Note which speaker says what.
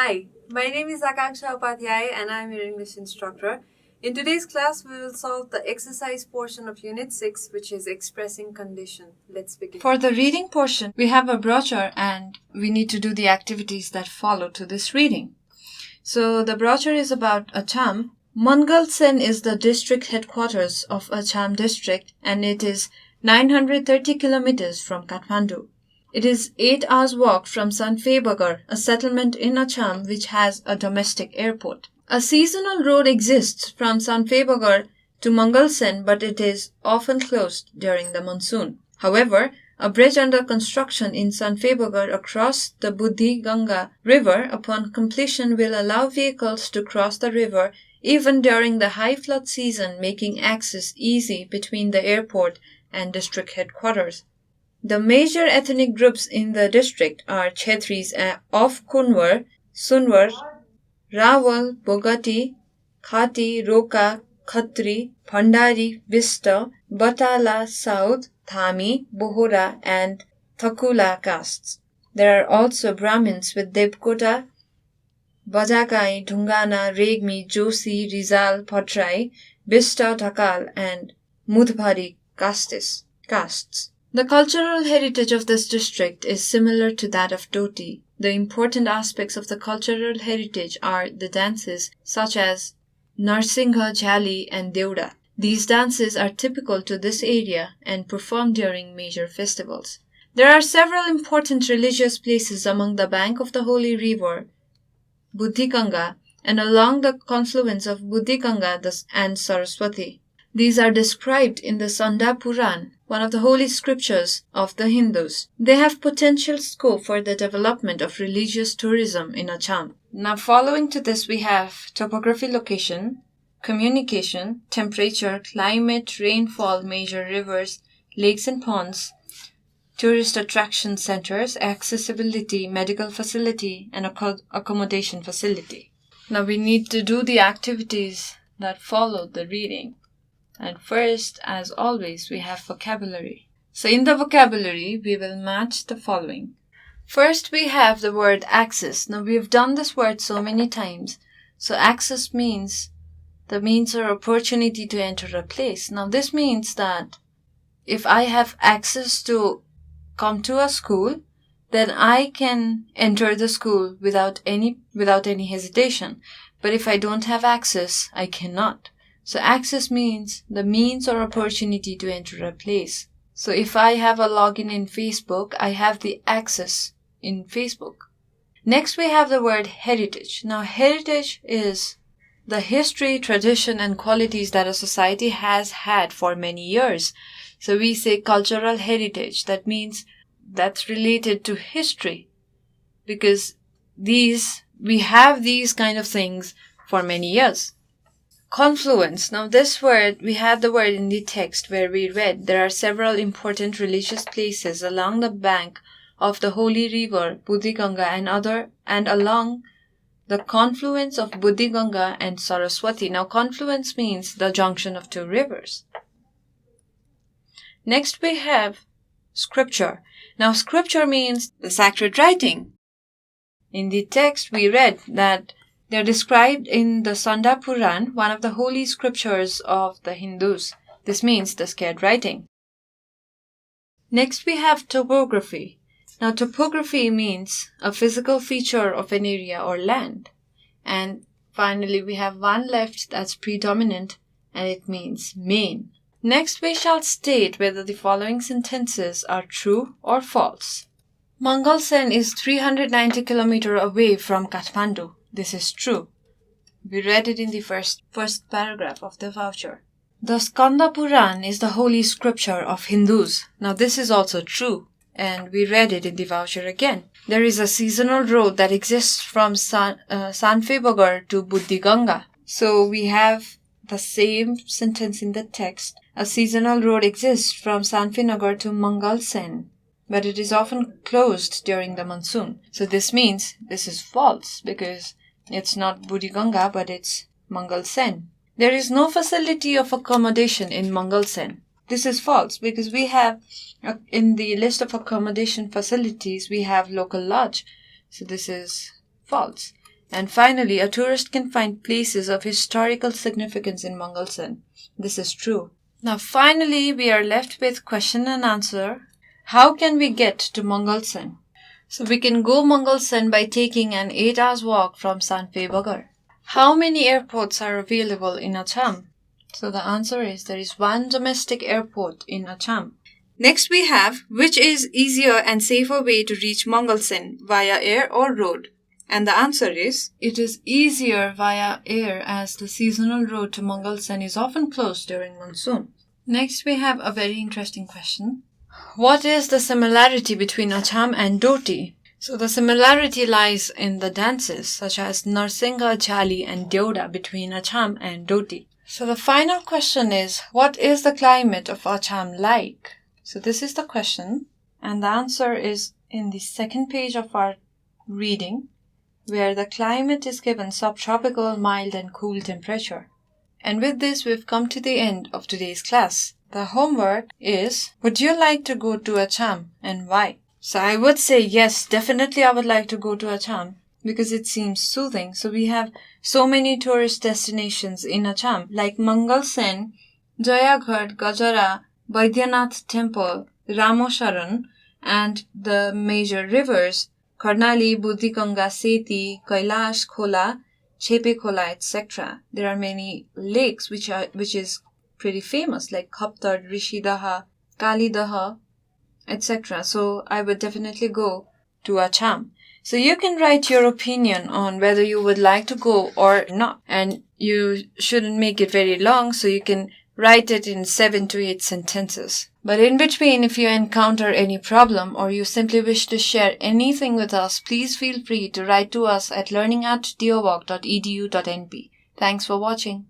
Speaker 1: Hi, my name is Akankshya Upadhyay and I am your English instructor. In today's class, we will solve the exercise portion of Unit 6, which is expressing condition. Let's begin. For the reading portion, we have a brochure and we need to do the activities that follow to this reading. So the brochure is about Acharam. Mangalsen is the district headquarters of Acharam district and it is 930 kilometers from Kathmandu. It is 8 hours walk from Sanfebagar, a settlement in Acharam which has a domestic airport. A seasonal road exists from Sanfebagar to Mangalsen, but it is often closed during the monsoon. However, a bridge under construction in Sanfebagar across the Buddhi Ganga river upon completion will allow vehicles to cross the river even during the high flood season, making access easy between the airport and district headquarters. The major ethnic groups in the district are Kshetris of Kunwar, Sunwar, Rawal, Bogati, Khati, Roka, Khatri, Bhandari, Vista, Batala, South, Thami, Bohora and Thakula castes. There are also Brahmins with Devkota, Bajakai, Dhungana, Regmi, Joshi, Rizal, Patrai, Vista, Dhakal and Mudbhari castes. The cultural heritage of this district is similar to that of Doti. The important aspects of the cultural heritage are the dances such as Narsingha, Jhali and Devda. These dances are typical to this area and performed during major festivals. There are several important religious places along the bank of the holy river Buddhiganga and along the confluence of Buddhiganga and Saraswati. These are described in the Sanda Puran, one of the holy scriptures of the Hindus. They have potential scope for the development of religious tourism in Acharam. Now following to this we have topography, location, communication, temperature, climate, rainfall, major rivers, lakes and ponds, tourist attraction centers, accessibility, medical facility and accommodation facility. Now we need to do the activities that follow the reading. And first, as always, we have vocabulary. So in the vocabulary, we will match the following. First, we have the word access. Now, we've done this word so many times. So access means the means or opportunity to enter a place. Now, this means that if I have access to come to a school, then I can enter the school without any hesitation. But if I don't have access, I cannot. So access means the means or opportunity to enter a place. So if I have a login in Facebook, I have the access in Facebook. Next we have the word heritage. Now heritage is the history, tradition and qualities that a society has had for many years. So we say cultural heritage. That means that's related to history because we have these kind of things for many years. Confluence. Now this word, we had the word in the text where we read there are several important religious places along the bank of the holy river Buddhiganga and along the confluence of Buddhiganga and Saraswati. Now confluence means the junction of two rivers. Next we have scripture. Now scripture means the sacred writing. In the text we read that they're described in the Sanda Puran, one of the holy scriptures of the Hindus. This means the sacred writing. Next we have topography. Now topography means a physical feature of an area or land. And finally we have one left that's predominant and it means main. Next we shall state whether the following sentences are true or false. Mangalsen is 390 km away from Kathmandu. This is true. We read it in the first paragraph of the voucher. The Skanda Puran is the holy scripture of Hindus. Now this is also true and we read it in the voucher again. There is a seasonal road that exists from Sanfebagar to Buddhiganga. So we have the same sentence in the text. A seasonal road exists from Sanfenagar to Mangalsen, but it is often closed during the monsoon. So this means this is false because it's not Buddhiganga, but it's Mangalsen. There is no facility of accommodation in Mangalsen. This is false because we have, in the list of accommodation facilities, we have local lodge. So this is false. And finally, a tourist can find places of historical significance in Mangalsen. This is true. Now finally, we are left with question and answer. How can we get to Mangalsen? So we can go Mangalsen by taking an 8 hours walk from Sanfebagar. How many airports are available in Acharam? So the answer is there is one domestic airport in Acharam. Next we have which is easier and safer way to reach Mangalsen, via air or road? And the answer is it is easier via air as the seasonal road to Mangalsen is often closed during monsoon. Next we have a very interesting question. What is the similarity between Acharam and Doti? So the similarity lies in the dances such as Narsingha, Jali and Deoda between Acharam and Doti. So the final question is, what is the climate of Acharam like? So this is the question, and the answer is in the second page of our reading, where the climate is given subtropical, mild and cool temperature. And with this, we've come to the end of today's class. The homework is, would you like to go to Acharam and why? So I would say yes, definitely I would like to go to Acharam because it seems soothing. So we have so many tourist destinations in Acharam like Mangalsen, Jayaghat, Gajara, Baidyanath Temple, Ramosharan, and the major rivers Karnali, Buddhiganga, Seti, Kailash, Khola, Chepe Khola, etc. There are many lakes which is pretty famous like Khaptar, Rishidaha, Kalidaha, etc. So I would definitely go to Acharam. So you can write your opinion on whether you would like to go or not. And you shouldn't make it very long, so you can write it in 7 to 8 sentences. But in between, if you encounter any problem or you simply wish to share anything with us, please feel free to write to us at learning@deerwalk.edu.np. Thanks for watching.